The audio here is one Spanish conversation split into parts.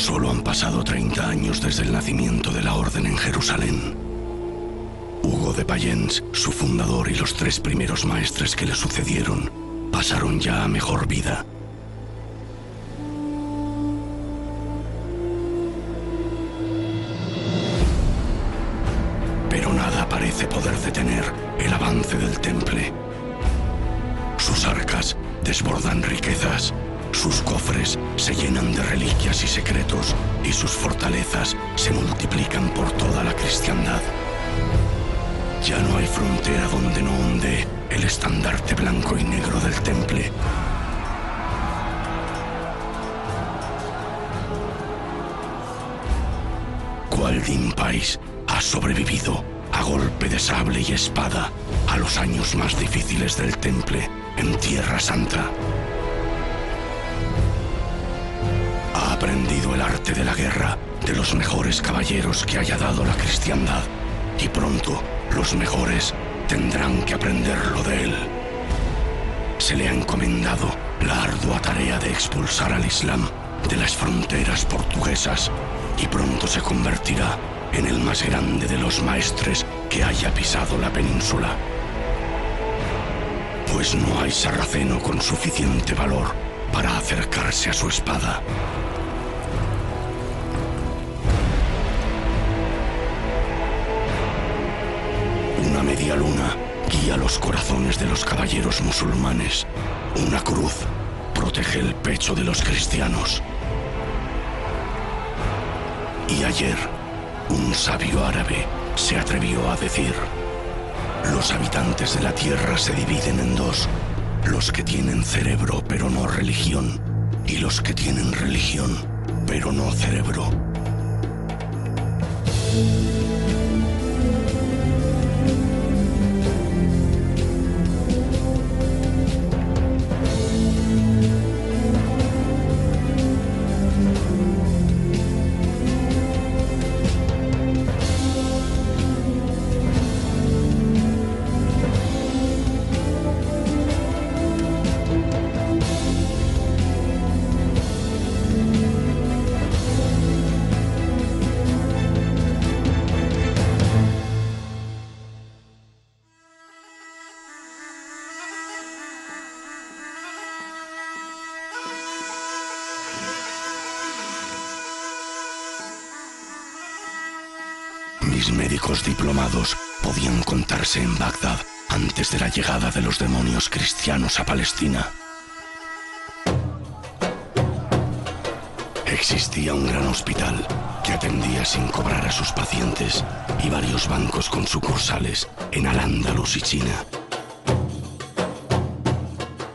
Solo han pasado 30 años desde el nacimiento de la Orden en Jerusalén. Hugo de Payens, su fundador, y los 3 primeros maestres que le sucedieron pasaron ya a mejor vida. Pero nada parece poder detener el avance del Temple. Sus arcas desbordan riquezas, sus cofres se llenan de reliquias y secretos, y sus fortalezas se multiplican por toda la cristiandad. Ya no hay frontera donde no onde el estandarte blanco y negro del Temple. Gualdin Pais ha sobrevivido a golpe de sable y espada a los años más difíciles del Temple en Tierra Santa. Ha aprendido el arte de la guerra de los mejores caballeros que haya dado la cristiandad, y pronto los mejores tendrán que aprenderlo de él. Se le ha encomendado la ardua tarea de expulsar al Islam de las fronteras portuguesas, y pronto se convertirá en el más grande de los maestres que haya pisado la península. Pues no hay sarraceno con suficiente valor para acercarse a su espada. Una media luna guía los corazones de los caballeros musulmanes. Una cruz protege el pecho de los cristianos. Y ayer, un sabio árabe se atrevió a decir: los habitantes de la tierra se dividen en dos: los que tienen cerebro pero no religión, y los que tienen religión pero no cerebro. Mis médicos diplomados podían contarse en Bagdad antes de la llegada de los demonios cristianos a Palestina. Existía un gran hospital que atendía sin cobrar a sus pacientes, y varios bancos con sucursales en Al-Ándalus y China.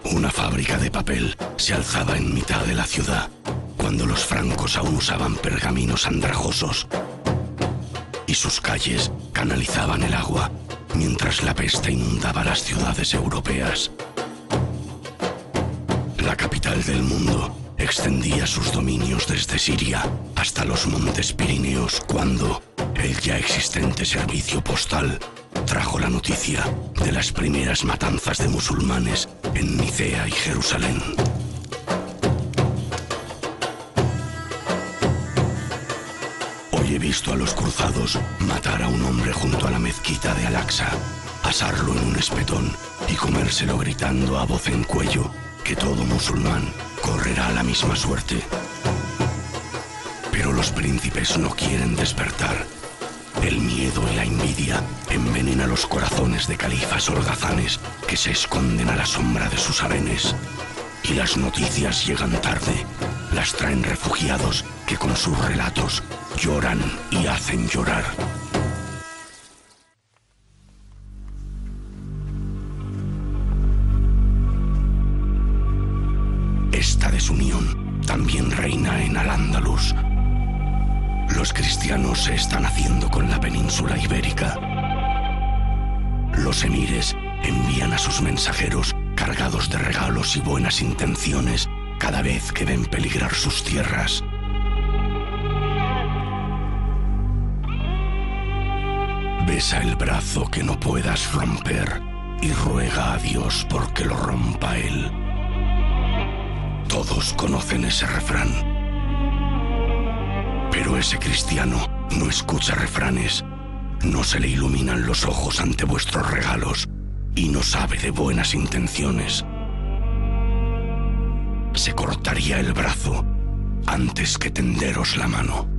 Una fábrica de papel se alzaba en mitad de la ciudad, cuando los francos aún usaban pergaminos andrajosos, y sus calles canalizaban el agua mientras la peste inundaba las ciudades europeas. La capital del mundo extendía sus dominios desde Siria hasta los montes Pirineos cuando el ya existente servicio postal trajo la noticia de las primeras matanzas de musulmanes en Nicea y Jerusalén. Hoy he visto a los cruzados matar a un hombre junto a la mezquita de Al-Aqsa, asarlo en un espetón y comérselo gritando a voz en cuello que todo musulmán correrá la misma suerte. Pero los príncipes no quieren despertar. El miedo y la envidia envenenan los corazones de califas holgazanes que se esconden a la sombra de sus harenes. Y las noticias llegan tarde, las traen refugiados que con sus relatos lloran y hacen llorar. Esta desunión también reina en Al-Ándalus. Los cristianos se están haciendo con la península ibérica. Los emires envían a sus mensajeros cargados de regalos y buenas intenciones cada vez que ven peligrar sus tierras. Besa el brazo que no puedas romper y ruega a Dios porque lo rompa Él. Todos conocen ese refrán. Pero ese cristiano no escucha refranes, no se le iluminan los ojos ante vuestros regalos y no sabe de buenas intenciones. Se cortaría el brazo antes que tenderos la mano.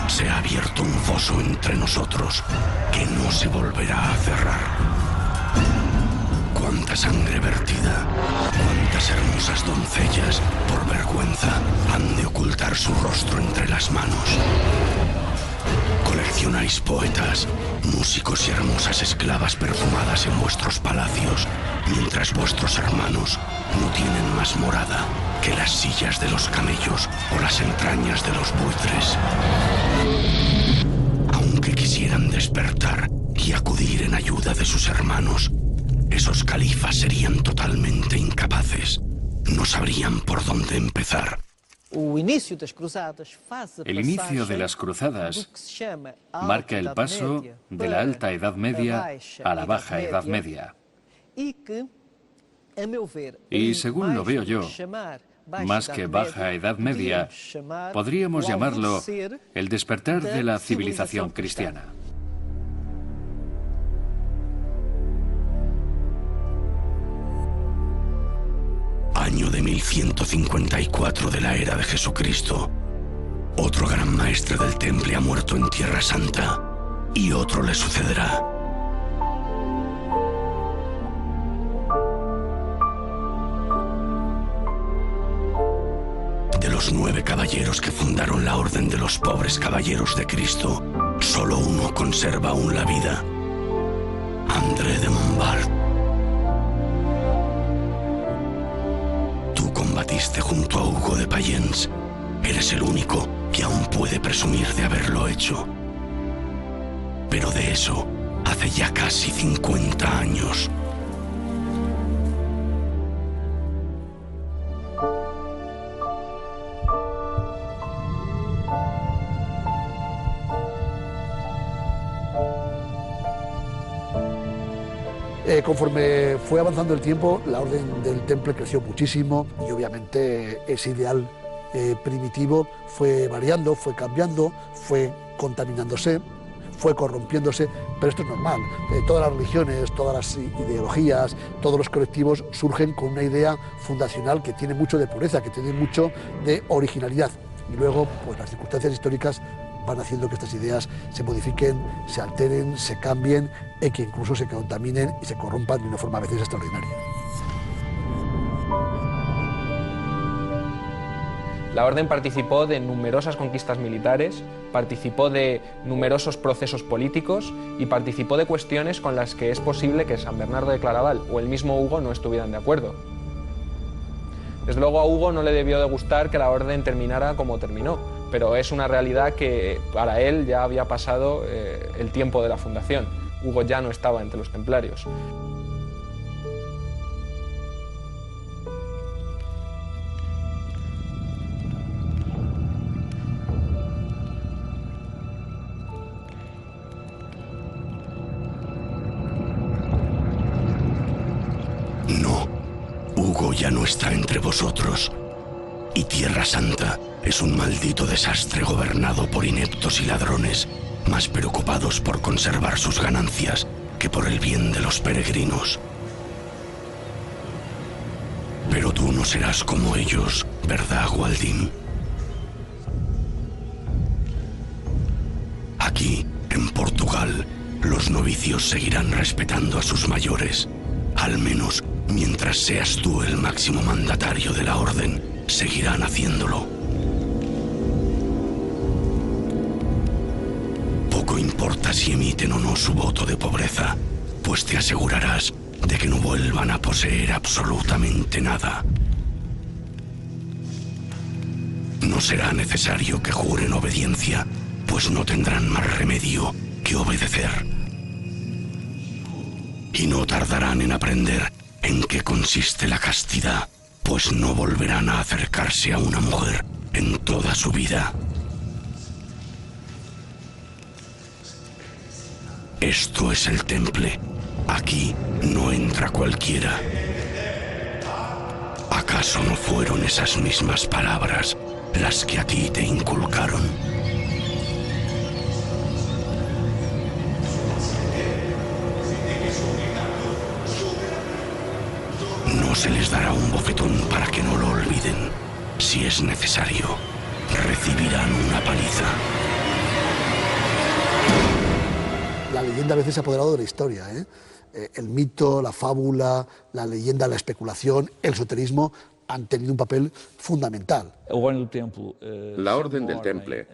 Se ha abierto un foso entre nosotros que no se volverá a cerrar. Cuánta sangre vertida, cuántas hermosas doncellas, por vergüenza, han de ocultar su rostro entre las manos. Coleccionáis poetas, músicos y hermosas esclavas perfumadas en vuestros palacios, mientras vuestros hermanos no tienen más morada que las sillas de los camellos o las entrañas de los buitres. Aunque quisieran despertar y acudir en ayuda de sus hermanos, esos califas serían totalmente incapaces. No sabrían por dónde empezar. El inicio de las cruzadas marca el paso de la Alta Edad Media a la Baja Edad Media. Y según lo veo yo, más que Baja Edad Media, podríamos llamarlo el despertar de la civilización cristiana. Año de 1154 de la era de Jesucristo. Otro gran maestre del temple ha muerto en Tierra Santa y otro le sucederá. De los 9 caballeros que fundaron la Orden de los Pobres Caballeros de Cristo, solo uno conserva aún la vida: André de Montbard. Tú combatiste junto a Hugo de Payens. Eres el único que aún puede presumir de haberlo hecho. Pero de eso hace ya casi 50 años. Conforme fue avanzando el tiempo, la Orden del Temple creció muchísimo y obviamente ese ideal primitivo fue variando, fue cambiando, fue contaminándose, fue corrompiéndose, pero esto es normal. Todas las religiones, todas las ideologías, todos los colectivos surgen con una idea fundacional que tiene mucho de pureza, que tiene mucho de originalidad. Y luego, pues las circunstancias históricas van haciendo que estas ideas se modifiquen, se alteren, se cambien y que incluso se contaminen y se corrompan de una forma a veces extraordinaria. La Orden participó de numerosas conquistas militares, participó de numerosos procesos políticos y participó de cuestiones con las que es posible que San Bernardo de Claraval o el mismo Hugo no estuvieran de acuerdo. Desde luego a Hugo no le debió de gustar que la Orden terminara como terminó, pero es una realidad que para él ya había pasado el tiempo de la fundación. Hugo ya no estaba entre los templarios. No, Hugo ya no está entre vosotros. Y Tierra Santa es un maldito desastre gobernado por ineptos y ladrones, más preocupados por conservar sus ganancias que por el bien de los peregrinos. Pero tú no serás como ellos, ¿verdad, Gualdín? Aquí, en Portugal, los novicios seguirán respetando a sus mayores. Al menos, mientras seas tú el máximo mandatario de la Orden, seguirán haciéndolo. Poco importa si emiten o no su voto de pobreza, pues te asegurarás de que no vuelvan a poseer absolutamente nada. No será necesario que juren obediencia, pues no tendrán más remedio que obedecer. Y no tardarán en aprender en qué consiste la castidad, pues no volverán a acercarse a una mujer en toda su vida. Esto es el Temple. Aquí no entra cualquiera. ¿Acaso no fueron esas mismas palabras las que a ti te inculcaron? No se les dará un bofetón para que no lo olviden. Si es necesario, recibirán una paliza. La leyenda a veces se ha apoderado de la historia, ¿eh? El mito, la fábula, la leyenda, la especulación, el esoterismo han tenido un papel fundamental. La Orden del Temple,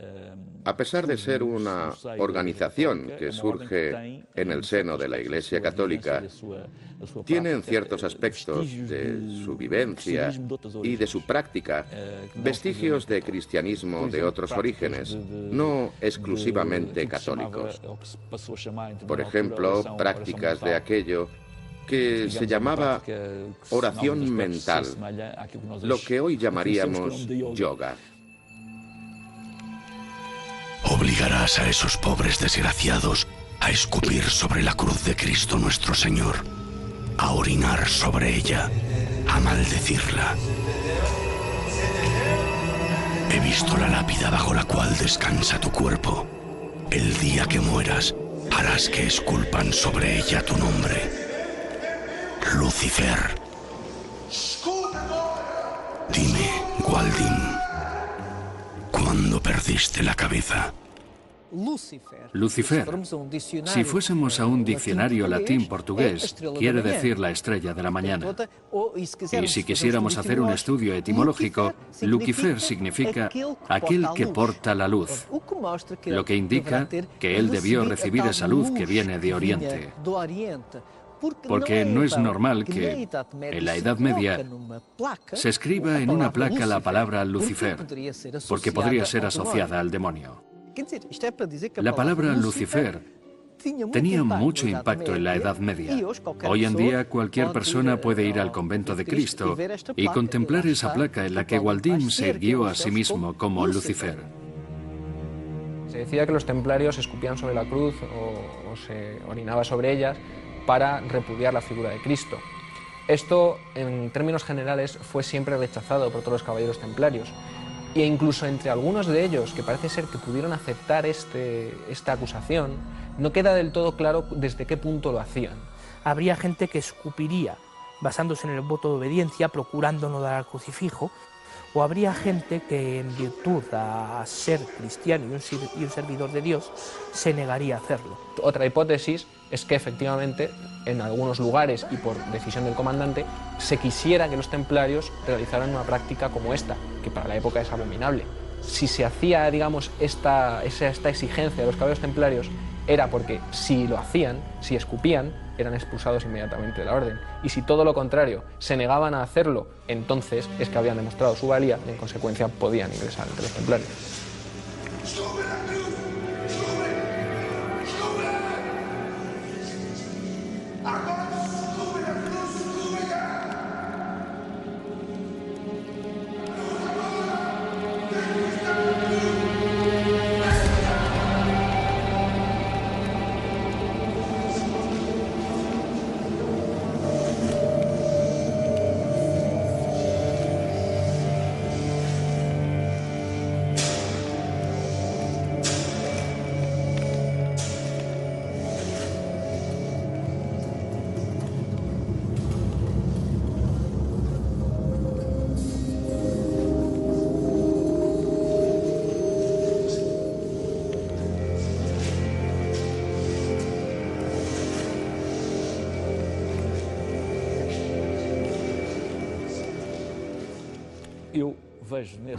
a pesar de ser una organización que surge en el seno de la Iglesia Católica, tiene en ciertos aspectos de su vivencia y de su práctica vestigios de cristianismo de otros orígenes, no exclusivamente católicos. Por ejemplo, prácticas de aquello que se llamaba oración mental, lo que hoy llamaríamos yoga. Obligarás a esos pobres desgraciados a escupir sobre la cruz de Cristo nuestro Señor, a orinar sobre ella, a maldecirla. He visto la lápida bajo la cual descansa tu cuerpo. El día que mueras, harás que esculpan sobre ella tu nombre. Lucifer. Dime, Gwaldin, ¿cuándo perdiste la cabeza? Lucifer, si fuésemos a un diccionario latín-portugués, quiere decir la estrella de la mañana. Y si quisiéramos hacer un estudio etimológico, Lucifer significa aquel que porta la luz, lo que indica que él debió recibir esa luz que viene de Oriente. Porque no es normal que, en la Edad Media, se escriba en una placa la palabra Lucifer, porque podría ser asociada al demonio. La palabra Lucifer tenía mucho impacto en la Edad Media. Hoy en día cualquier persona puede ir al convento de Cristo y contemplar esa placa en la que Gwaldin se irguió a sí mismo como Lucifer. Se decía que los templarios escupían sobre la cruz o se orinaba sobre ellas para repudiar la figura de Cristo. Esto, en términos generales, fue siempre rechazado por todos los caballeros templarios. E incluso entre algunos de ellos, que parece ser que pudieron aceptar esta acusación, no queda del todo claro desde qué punto lo hacían. Habría gente que escupiría, basándose en el voto de obediencia, procurando no dar al crucifijo, o habría gente que, en virtud a ser cristiano y un servidor de Dios, se negaría a hacerlo. Otra hipótesis es que efectivamente, en algunos lugares y por decisión del comandante, se quisiera que los templarios realizaran una práctica como esta, que para la época es abominable. Si se hacía, digamos, esta exigencia de los caballeros templarios, era porque si lo hacían, si escupían, eran expulsados inmediatamente de la orden. Y si todo lo contrario, se negaban a hacerlo, entonces es que habían demostrado su valía y en consecuencia podían ingresar entre los templarios.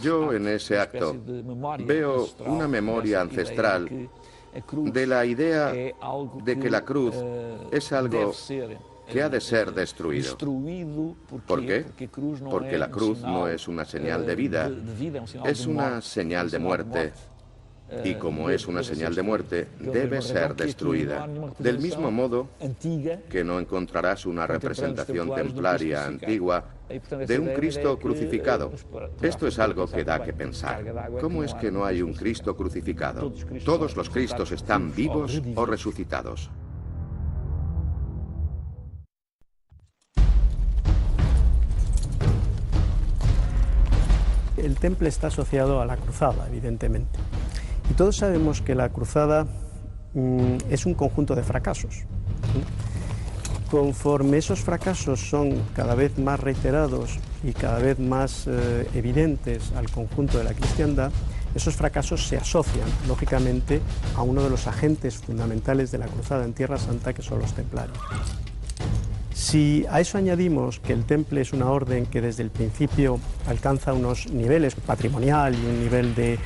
Yo en ese acto veo una memoria ancestral de la idea de que la cruz es algo que ha de ser destruido. ¿Por qué? Porque la cruz no es una señal de vida, es una señal de muerte. y como es una señal de muerte, debe ser destruida. Del mismo modo que no encontrarás una representación templaria antigua de un Cristo crucificado. Esto es algo que da que pensar. ¿Cómo es que no hay un Cristo crucificado? Todos los Cristos están vivos o resucitados. El temple está asociado a la cruzada, evidentemente. Y todos sabemos que la cruzada es un conjunto de fracasos. Conforme esos fracasos son cada vez más reiterados y cada vez más evidentes al conjunto de la cristiandad, esos fracasos se asocian, lógicamente, a uno de los agentes fundamentales de la cruzada en Tierra Santa, que son los templarios. Si a eso añadimos que el temple es una orden que desde el principio alcanza unos niveles patrimonial y un nivel de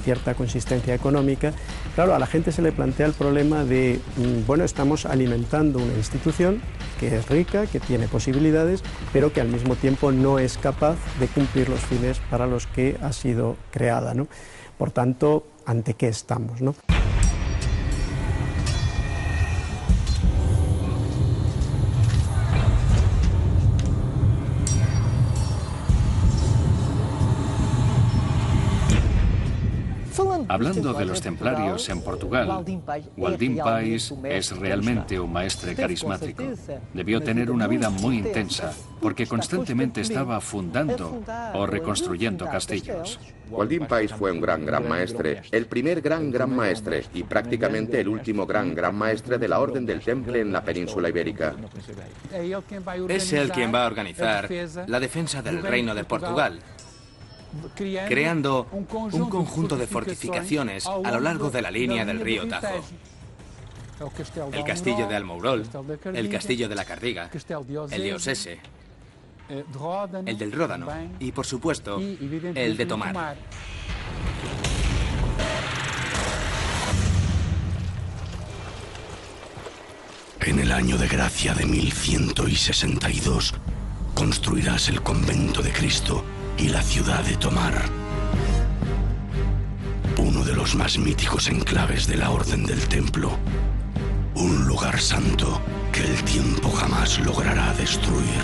cierta consistencia económica, claro, a la gente se le plantea el problema de, bueno, estamos alimentando una institución que es rica, que tiene posibilidades, pero que al mismo tiempo no es capaz de cumplir los fines para los que ha sido creada, ¿no? Por tanto, ¿ante qué estamos, no? Hablando de los templarios en Portugal, Waldim Pais es realmente un maestre carismático. Debió tener una vida muy intensa, porque constantemente estaba fundando o reconstruyendo castillos. Waldim Pais fue un gran maestre, el primer gran maestre y prácticamente el último gran maestre de la Orden del Temple en la península ibérica. Es él quien va a organizar la defensa del Reino de Portugal, creando un conjunto de fortificaciones a lo largo de la línea del río Tajo. El castillo de Almourol, el castillo de la Cardiga, el de Osese, el del Ródano y, por supuesto, el de Tomar. En el año de gracia de 1162, construirás el convento de Cristo y la ciudad de Tomar, uno de los más míticos enclaves de la Orden del Templo, un lugar santo que el tiempo jamás logrará destruir.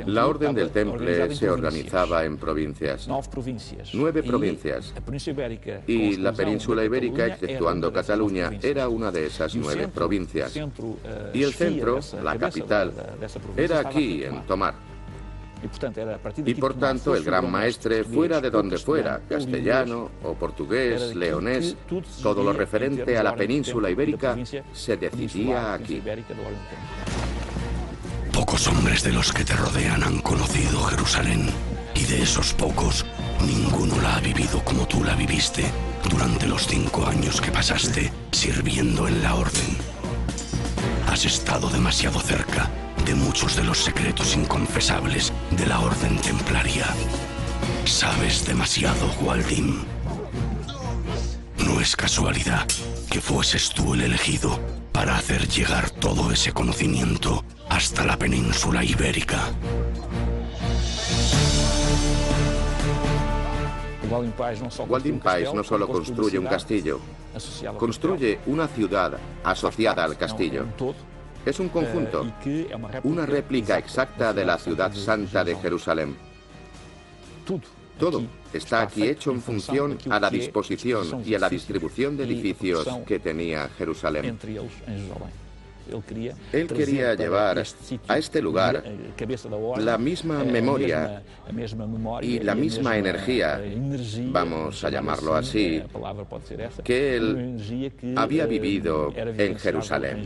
La Orden del Temple se organizaba en provincias, 9 provincias, y la península ibérica, exceptuando Cataluña, era una de esas 9 provincias. Y el centro, la capital, era aquí, en Tomar. Y por tanto, el gran maestre, fuera de donde fuera, castellano o portugués, leonés, todo lo referente a la península ibérica, se decidía aquí. Pocos hombres de los que te rodean han conocido Jerusalén, y de esos pocos, ninguno la ha vivido como tú la viviste durante los 5 años que pasaste sirviendo en la Orden. Has estado demasiado cerca de muchos de los secretos inconfesables de la Orden Templaria. Sabes demasiado, Waldim. No es casualidad que fueses tú el elegido para hacer llegar todo ese conocimiento hasta la península ibérica. Waldim Pais no solo construye un castillo, construye una ciudad asociada al castillo. Es un conjunto, una réplica exacta de la ciudad santa de Jerusalén. Todo está aquí hecho en función a la disposición y a la distribución de edificios que tenía Jerusalén. Él quería llevar a este lugar la misma memoria y la misma energía, vamos a llamarlo así, que él había vivido en Jerusalén.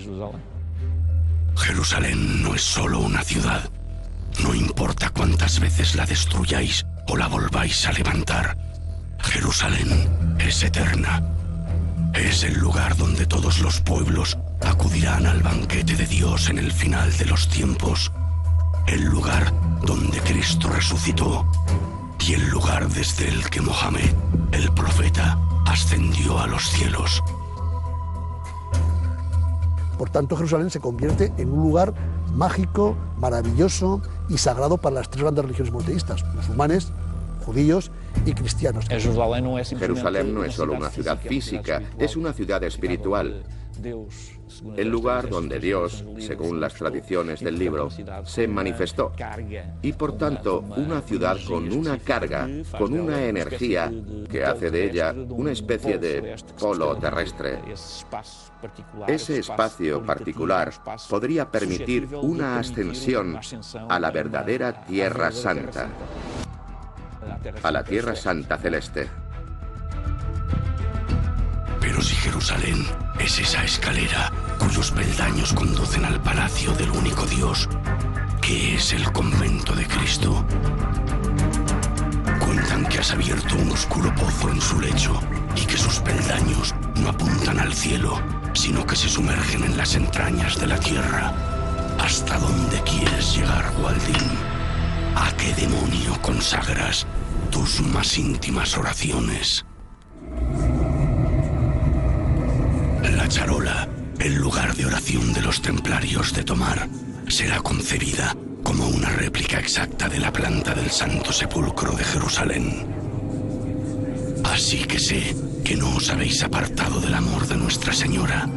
Jerusalén no es solo una ciudad. No importa cuántas veces la destruyáis o la volváis a levantar. Jerusalén es eterna. Es el lugar donde todos los pueblos acudirán al banquete de Dios en el final de los tiempos. El lugar donde Cristo resucitó y el lugar desde el que Mohammed, el profeta, ascendió a los cielos. Por tanto, Jerusalén se convierte en un lugar mágico, maravilloso y sagrado para las 3 grandes religiones monoteístas, musulmanes, judíos y cristianos. Jerusalén no es solo una ciudad física, es una ciudad espiritual. El lugar donde Dios, según las tradiciones del libro, se manifestó. Y por tanto, una ciudad con una carga, con una energía que hace de ella una especie de polo terrestre. Ese espacio particular podría permitir una ascensión a la verdadera Tierra Santa, a la Tierra Santa celeste. Pero si Jerusalén es esa escalera cuyos peldaños conducen al palacio del único Dios, ¿qué es el convento de Cristo? Cuentan que has abierto un oscuro pozo en su lecho y que sus peldaños no apuntan al cielo, sino que se sumergen en las entrañas de la tierra. ¿Hasta dónde quieres llegar, Waldin? ¿A qué demonio consagras tus más íntimas oraciones? La charola, el lugar de oración de los templarios de Tomar, será concebida como una réplica exacta de la planta del Santo Sepulcro de Jerusalén. Así que sé que no os habéis apartado del amor de Nuestra Señora.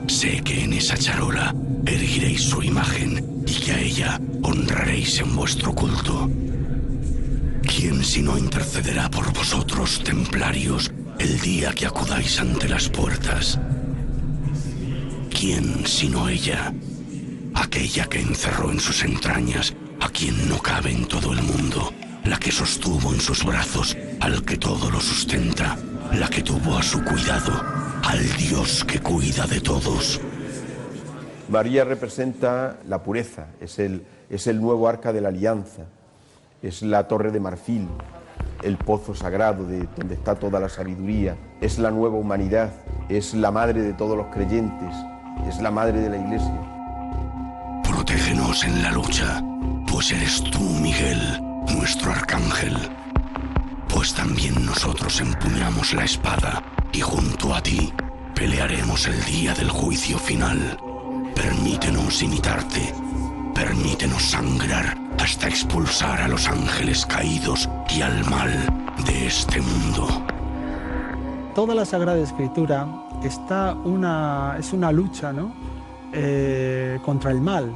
Sé que en esa charola erguiréis su imagen y que a ella honraréis en vuestro culto. ¿Quién sino intercederá por vosotros, templarios, el día que acudáis ante las puertas? ¿Quién sino ella? Aquella que encerró en sus entrañas a quien no cabe en todo el mundo, la que sostuvo en sus brazos al que todo lo sustenta, la que tuvo a su cuidado al Dios que cuida de todos. María representa la pureza, es el nuevo arca de la alianza, es la torre de marfil, el pozo sagrado de donde está toda la sabiduría, es la nueva humanidad, es la madre de todos los creyentes, es la madre de la Iglesia. Protégenos en la lucha, pues eres tú, Miguel, nuestro arcángel. Pues también nosotros empuñamos la espada y junto a ti pelearemos el día del juicio final. Permítenos imitarte, permítenos sangrar hasta expulsar a los ángeles caídos y al mal de este mundo. Toda la Sagrada Escritura es una lucha, ¿no? Contra el mal,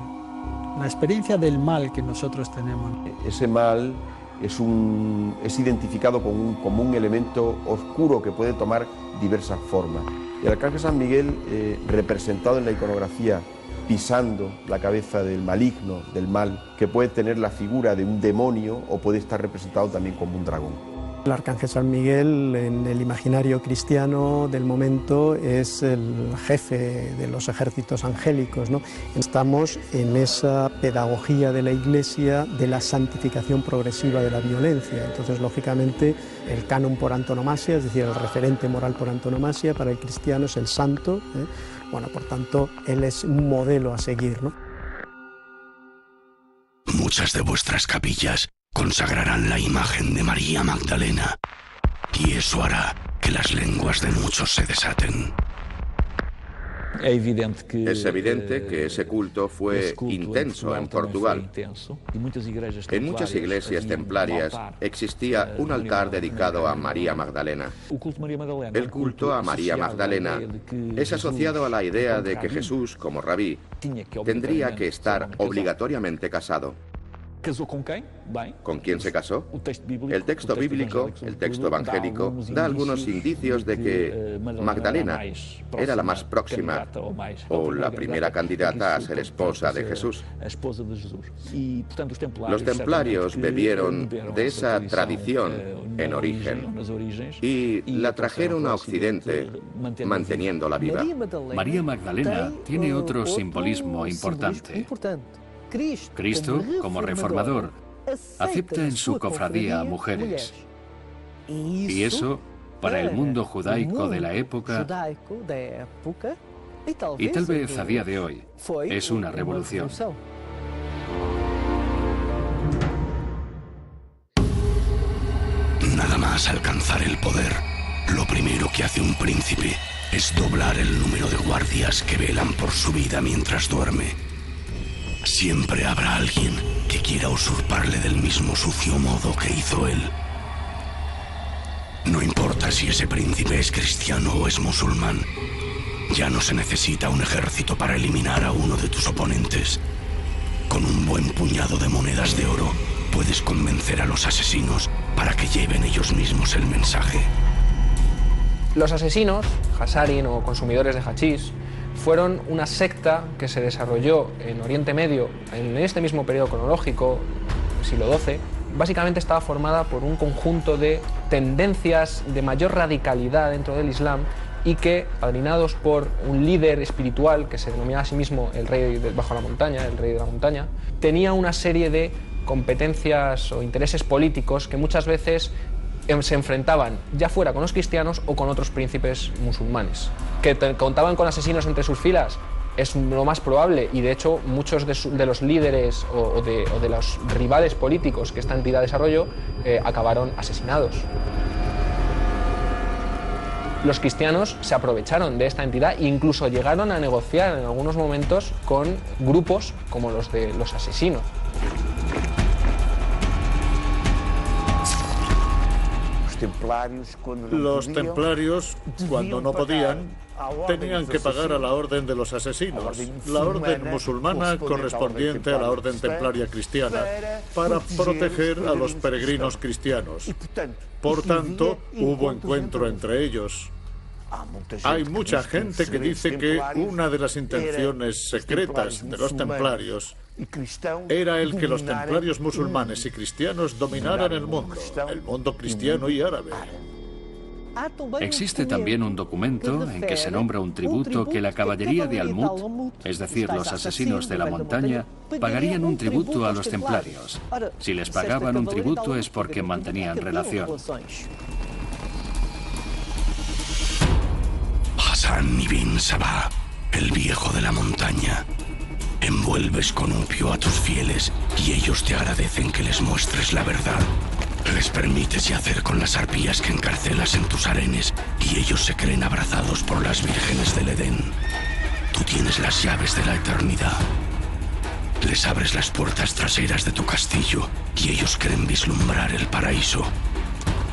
la experiencia del mal que nosotros tenemos. Ese mal es identificado como un elemento oscuro que puede tomar diversas formas. El arcángel San Miguel, representado en la iconografía, pisando la cabeza del maligno, del mal, que puede tener la figura de un demonio o puede estar representado también como un dragón. El arcángel San Miguel en el imaginario cristiano del momento es el jefe de los ejércitos angélicos, ¿no? Estamos en esa pedagogía de la Iglesia de la santificación progresiva de la violencia. Entonces, lógicamente, el canon por antonomasia, es decir, el referente moral por antonomasia para el cristiano es el santo, ¿eh? Bueno, por tanto, él es un modelo a seguir, ¿no? Muchas de vuestras capillas consagrarán la imagen de María Magdalena, y eso hará que las lenguas de muchos se desaten. Es evidente que ese culto fue intenso en Portugal. En muchas iglesias templarias existía un altar dedicado a María Magdalena. El culto a María Magdalena es asociado a la idea de que Jesús, como rabí, tendría que estar obligatoriamente casado. ¿Con quién se casó? El texto bíblico, el texto evangélico, da algunos indicios de que Magdalena era la más próxima o la primera candidata a ser esposa de Jesús. Los templarios bebieron de esa tradición en origen y la trajeron a Occidente manteniéndola viva. María Magdalena tiene otro simbolismo importante. Cristo, como reformador, acepta en su cofradía a mujeres. Y eso, para el mundo judaico de la época, y tal vez a día de hoy, es una revolución. Nada más alcanzar el poder, lo primero que hace un príncipe es doblar el número de guardias que velan por su vida mientras duerme. Siempre habrá alguien que quiera usurparle del mismo sucio modo que hizo él. No importa si ese príncipe es cristiano o es musulmán. Ya no se necesita un ejército para eliminar a uno de tus oponentes. Con un buen puñado de monedas de oro, puedes convencer a los asesinos para que lleven ellos mismos el mensaje. Los asesinos, hasarin o consumidores de hachís, fueron una secta que se desarrolló en Oriente Medio en este mismo periodo cronológico, siglo XII. Básicamente estaba formada por un conjunto de tendencias de mayor radicalidad dentro del Islam y que, padrinados por un líder espiritual que se denominaba a sí mismo el rey bajo la montaña, el rey de la montaña, tenía una serie de competencias o intereses políticos que muchas veces se enfrentaban ya fuera con los cristianos o con otros príncipes musulmanes. Que contaban con asesinos entre sus filas es lo más probable, y de hecho muchos de los líderes o de los rivales políticos que esta entidad desarrolló acabaron asesinados. Los cristianos se aprovecharon de esta entidad e incluso llegaron a negociar en algunos momentos con grupos como los de los asesinos. Los templarios, cuando no podían, tenían que pagar a la orden de los asesinos, la orden musulmana correspondiente a la orden templaria cristiana, para proteger a los peregrinos cristianos. Por tanto, hubo encuentro entre ellos. Hay mucha gente que dice que una de las intenciones secretas de los templarios era el que los templarios musulmanes y cristianos dominaran el mundo cristiano y árabe. Existe también un documento en que se nombra un tributo que la caballería de Al-Mut, es decir, los asesinos de la montaña, pagarían un tributo a los templarios. Si les pagaban un tributo es porque mantenían relación. Hassan ibn Sabah, el viejo de la montaña. Envuelves con opio a tus fieles y ellos te agradecen que les muestres la verdad. Les permites yacer con las arpías que encarcelas en tus harenes y ellos se creen abrazados por las vírgenes del Edén. Tú tienes las llaves de la eternidad. Les abres las puertas traseras de tu castillo y ellos creen vislumbrar el paraíso.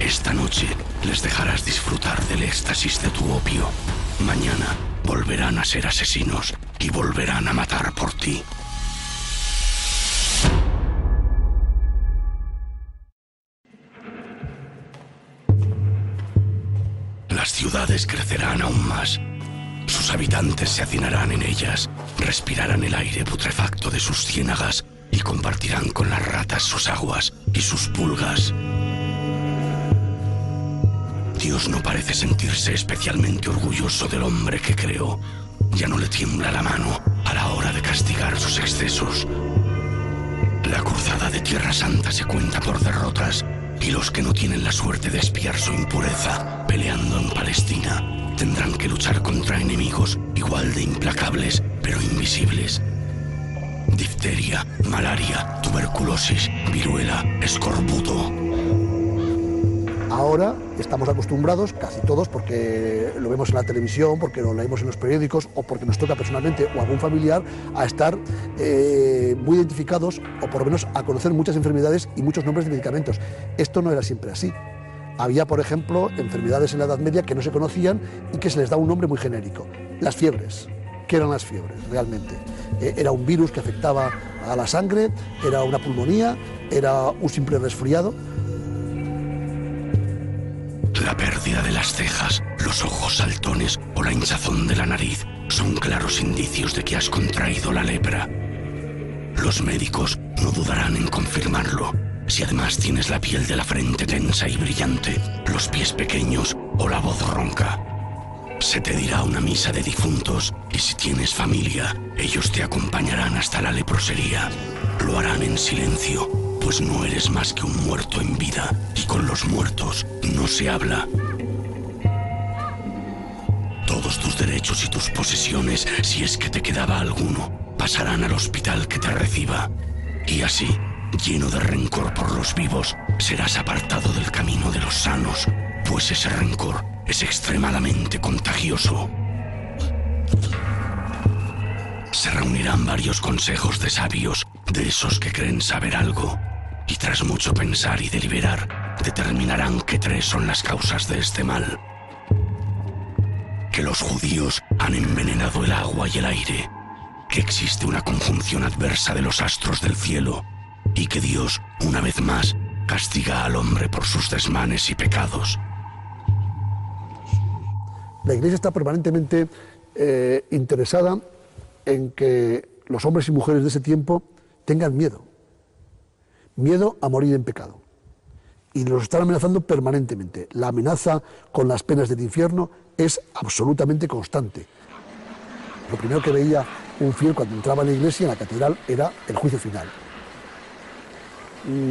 Esta noche les dejarás disfrutar del éxtasis de tu opio. Mañana volverán a ser asesinos y volverán a matar por ti. Las ciudades crecerán aún más. Sus habitantes se hacinarán en ellas, respirarán el aire putrefacto de sus ciénagas y compartirán con las ratas sus aguas y sus pulgas. Dios no parece sentirse especialmente orgulloso del hombre que creó. Ya no le tiembla la mano a la hora de castigar sus excesos. La cruzada de Tierra Santa se cuenta por derrotas y los que no tienen la suerte de expiar su impureza peleando en Palestina tendrán que luchar contra enemigos igual de implacables pero invisibles. Difteria, malaria, tuberculosis, viruela, escorbuto. Ahora estamos acostumbrados, casi todos, porque lo vemos en la televisión, porque lo leemos en los periódicos o porque nos toca personalmente o algún familiar, a estar muy identificados o por lo menos a conocer muchas enfermedades y muchos nombres de medicamentos. Esto no era siempre así. Había, por ejemplo, enfermedades en la Edad Media que no se conocían y que se les da un nombre muy genérico. Las fiebres. ¿Qué eran las fiebres realmente? Era un virus que afectaba a la sangre, era una pulmonía, era un simple resfriado. La pérdida de las cejas, los ojos saltones o la hinchazón de la nariz son claros indicios de que has contraído la lepra. Los médicos no dudarán en confirmarlo. Si además tienes la piel de la frente tensa y brillante, los pies pequeños o la voz ronca, se te dirá una misa de difuntos y si tienes familia, ellos te acompañarán hasta la leprosería. Lo harán en silencio, pues no eres más que un muerto en vida y con los muertos no se habla. Todos tus derechos y tus posesiones, si es que te quedaba alguno, pasarán al hospital que te reciba. Y así, lleno de rencor por los vivos, serás apartado del camino de los sanos, pues ese rencor es extremadamente contagioso. Se reunirán varios consejos de sabios, de esos que creen saber algo, y tras mucho pensar y deliberar, determinarán que 3 son las causas de este mal. Que los judíos han envenenado el agua y el aire, que existe una conjunción adversa de los astros del cielo y que Dios, una vez más, castiga al hombre por sus desmanes y pecados. La Iglesia está permanentemente interesada en que los hombres y mujeres de ese tiempo tengan miedo a morir en pecado. Y los están amenazando permanentemente. La amenaza con las penas del infierno es absolutamente constante. Lo primero que veía un fiel cuando entraba en la iglesia, en la catedral, era el juicio final.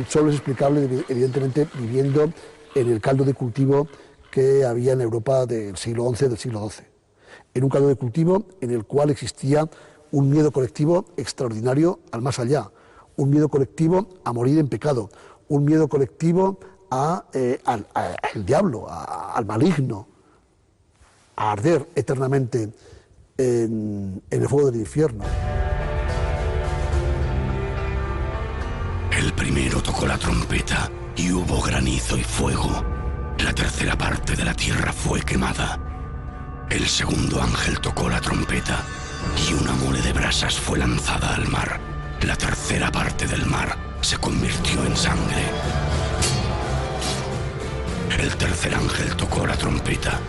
Solo es explicable, evidentemente, viviendo en el caldo de cultivo que había en Europa del siglo XI, del siglo XII. En un caldo de cultivo en el cual existía un miedo colectivo extraordinario al más allá, un miedo colectivo a morir en pecado, un miedo colectivo al diablo, al maligno, a arder eternamente en el fuego del infierno. El primero tocó la trompeta y hubo granizo y fuego. La tercera parte de la tierra fue quemada. El segundo ángel tocó la trompeta y una mole de brasas fue lanzada al mar. La tercera parte del mar se convirtió en sangre. El tercer ángel tocó la trompeta.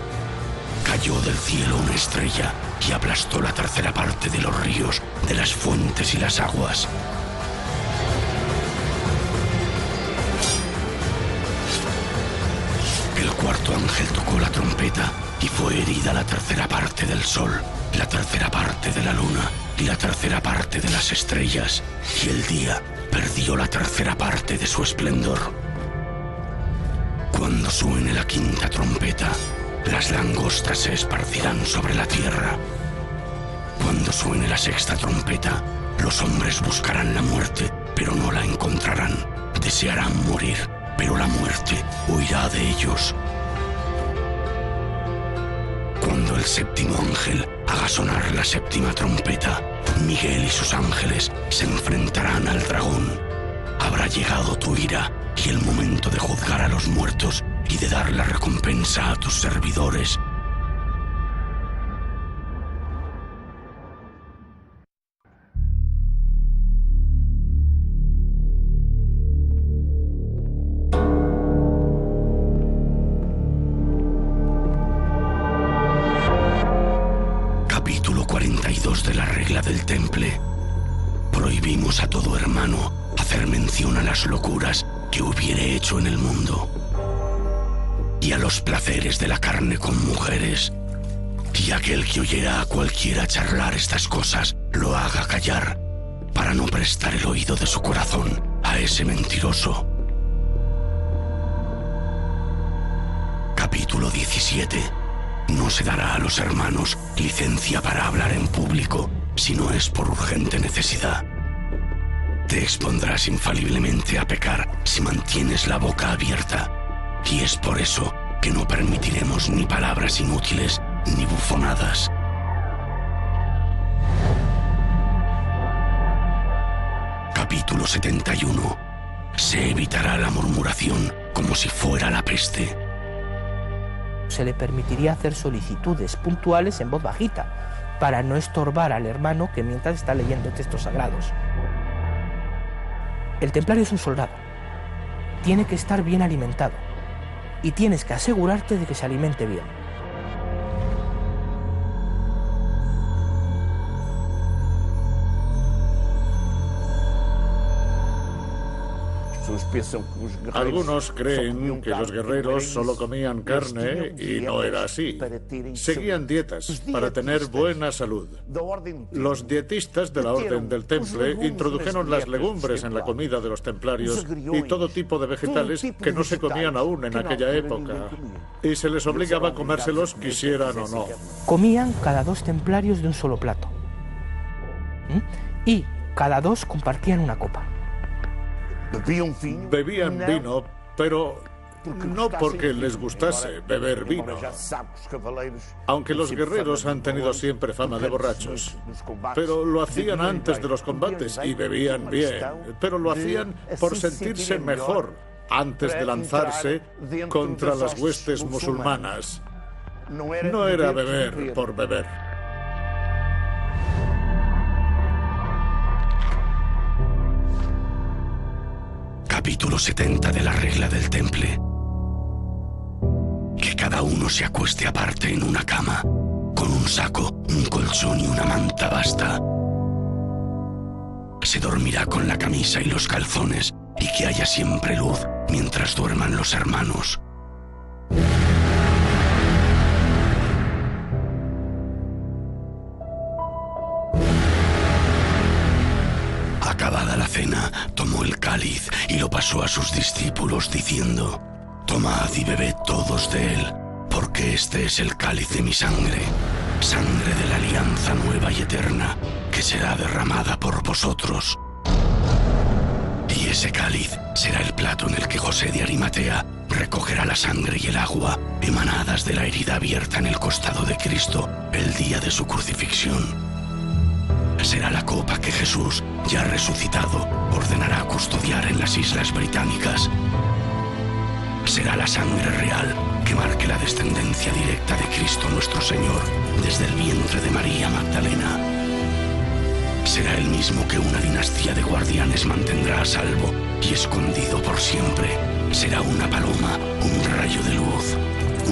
Cayó del cielo una estrella y aplastó la tercera parte de los ríos, de las fuentes y las aguas. El cuarto ángel tocó la trompeta y fue herida la tercera parte del sol, la tercera parte de la luna y la tercera parte de las estrellas, y el día perdió la tercera parte de su esplendor. Cuando suene la quinta trompeta, las langostas se esparcirán sobre la tierra. Cuando suene la sexta trompeta, los hombres buscarán la muerte, pero no la encontrarán. Desearán morir, pero la muerte huirá de ellos. Cuando el séptimo ángel haga sonar la séptima trompeta, Miguel y sus ángeles se enfrentarán al dragón. Habrá llegado tu ira y el momento de juzgar a los muertos y de dar la recompensa a tus servidores. Capítulo 42 de la regla del temple. Prohibimos a todo hermano hacer mención a las locuras que hubiere hecho en el mundo, y a los placeres de la carne con mujeres, y aquel que oyera a cualquiera charlar estas cosas, lo haga callar, para no prestar el oído de su corazón a ese mentiroso. Capítulo 17. No se dará a los hermanos licencia para hablar en público, si no es por urgente necesidad. Te expondrás infaliblemente a pecar si mantienes la boca abierta, y es por eso que no permitiremos ni palabras inútiles ni bufonadas. Capítulo 71. Se evitará la murmuración como si fuera la peste. Se le permitiría hacer solicitudes puntuales en voz bajita, para no estorbar al hermano que mientras está leyendo textos sagrados. El templario es un soldado. Tiene que estar bien alimentado. Y tienes que asegurarte de que se alimente bien. Algunos creen que los guerreros solo comían carne y no era así. Seguían dietas para tener buena salud. Los dietistas de la Orden del Temple introdujeron las legumbres en la comida de los templarios y todo tipo de vegetales que no se comían aún en aquella época. Y se les obligaba a comérselos quisieran o no. Comían cada 2 templarios de un solo plato. Y cada 2 compartían una copa. Bebían vino, pero no porque les gustase beber vino. Aunque los guerreros han tenido siempre fama de borrachos. Pero lo hacían antes de los combates y bebían bien. Pero lo hacían por sentirse mejor. antes de lanzarse contra las huestes musulmanas. No era beber por beber. Capítulo 70 de la regla del temple. Que cada uno se acueste aparte en una cama, con un saco, un colchón y una manta basta. Se dormirá con la camisa y los calzones, y que haya siempre luz mientras duerman los hermanos. Acabada la cena, tomó el cáliz y lo pasó a sus discípulos diciendo: Tomad y bebed todos de él, porque este es el cáliz de mi sangre, sangre de la alianza nueva y eterna, que será derramada por vosotros. Y ese cáliz será el plato en el que José de Arimatea recogerá la sangre y el agua emanadas de la herida abierta en el costado de Cristo el día de su crucifixión. Será la copa que Jesús, ya resucitado, ordenará custodiar en las Islas Británicas. Será la sangre real que marque la descendencia directa de Cristo nuestro Señor desde el vientre de María Magdalena. Será el mismo que una dinastía de guardianes mantendrá a salvo y escondido por siempre. Será una paloma, un rayo de luz,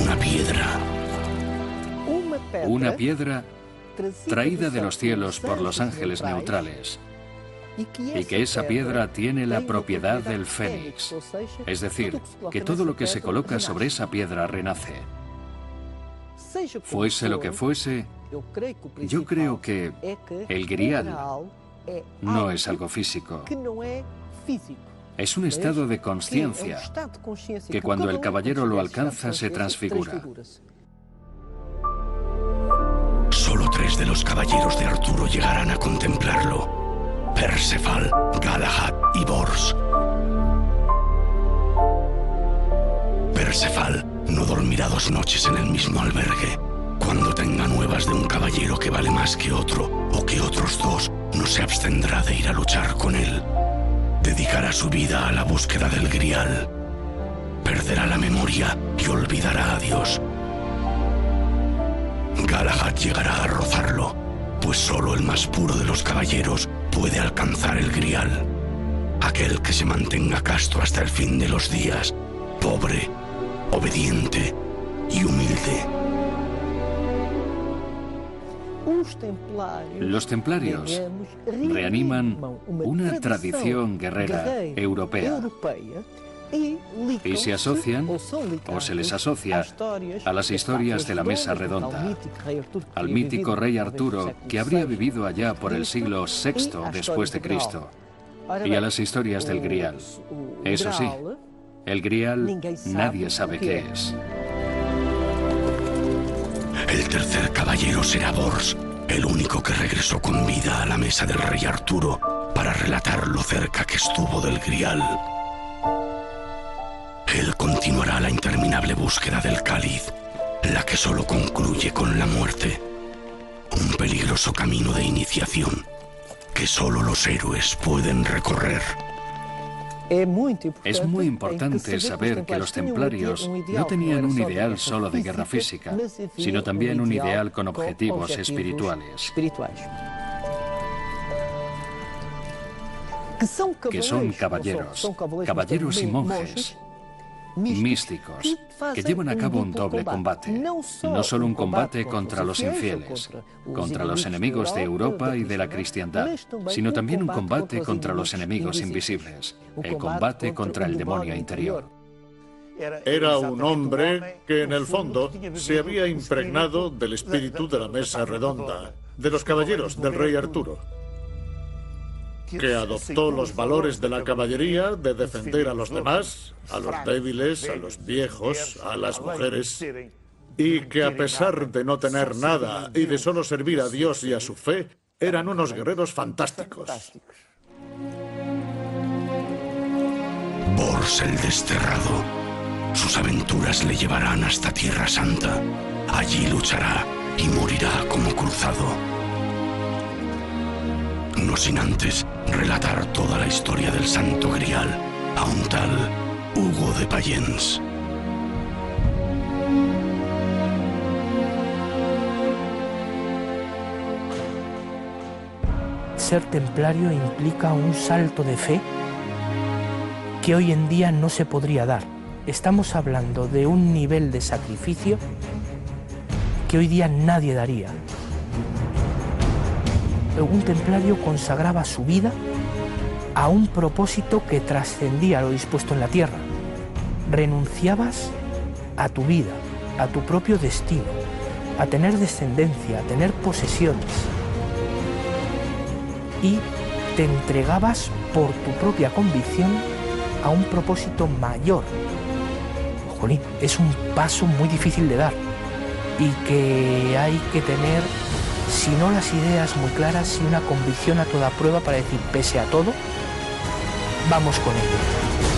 una piedra. Una piedra traída de los cielos por los ángeles neutrales, y que esa piedra tiene la propiedad del fénix, es decir, que todo lo que se coloca sobre esa piedra renace. Fuese lo que fuese, yo creo que el grial no es algo físico. Es un estado de conciencia que cuando el caballero lo alcanza se transfigura. Solo 3 de los caballeros de Arturo llegarán a contemplarlo: Perceval, Galahad y Bors. Perceval no dormirá 2 noches en el mismo albergue. Cuando tenga nuevas de un caballero que vale más que otro, o que otros 2, no se abstendrá de ir a luchar con él. Dedicará su vida a la búsqueda del grial. Perderá la memoria y olvidará a Dios. Galahad llegará a rozarlo, pues solo el más puro de los caballeros puede alcanzar el grial. Aquel que se mantenga casto hasta el fin de los días, pobre, obediente y humilde. Los templarios reaniman una tradición guerrera europea y se asocian, o se les asocia, a las historias de la Mesa Redonda, al mítico rey Arturo, que habría vivido allá por el siglo VI después de Cristo, y a las historias del grial. Eso sí, el grial nadie sabe qué es. El tercer caballero será Bors, el único que regresó con vida a la mesa del rey Arturo para relatar lo cerca que estuvo del grial. Él continuará la interminable búsqueda del cáliz, la que solo concluye con la muerte. Un peligroso camino de iniciación que solo los héroes pueden recorrer. Es muy importante saber que los templarios no tenían un ideal solo de guerra física, sino también un ideal con objetivos espirituales. Que son caballeros, caballeros y monjes, místicos, que llevan a cabo un doble combate. No solo un combate contra los infieles, contra los enemigos de Europa y de la cristiandad, sino también un combate contra los enemigos invisibles, el combate contra el demonio interior. Era un hombre que en el fondo se había impregnado del espíritu de la Mesa Redonda, de los caballeros del rey Arturo, que adoptó los valores de la caballería de defender a los demás, a los débiles, a los viejos, a las mujeres, y que a pesar de no tener nada y de solo servir a Dios y a su fe, eran unos guerreros fantásticos. Bors el desterrado. Sus aventuras le llevarán hasta Tierra Santa. Allí luchará y morirá como cruzado. No sin antes relatar toda la historia del Santo Grial a un tal Hugo de Payens. Ser templario implica un salto de fe que hoy en día no se podría dar. Estamos hablando de un nivel de sacrificio que hoy día nadie daría. Un templario consagraba su vida a un propósito que trascendía lo dispuesto en la tierra. Renunciabas a tu vida, a tu propio destino, a tener descendencia, a tener posesiones, y te entregabas por tu propia convicción a un propósito mayor. Jolín, es un paso muy difícil de dar y que hay que tener, si no las ideas muy claras, si una convicción a toda prueba para decir, pese a todo, vamos con ello.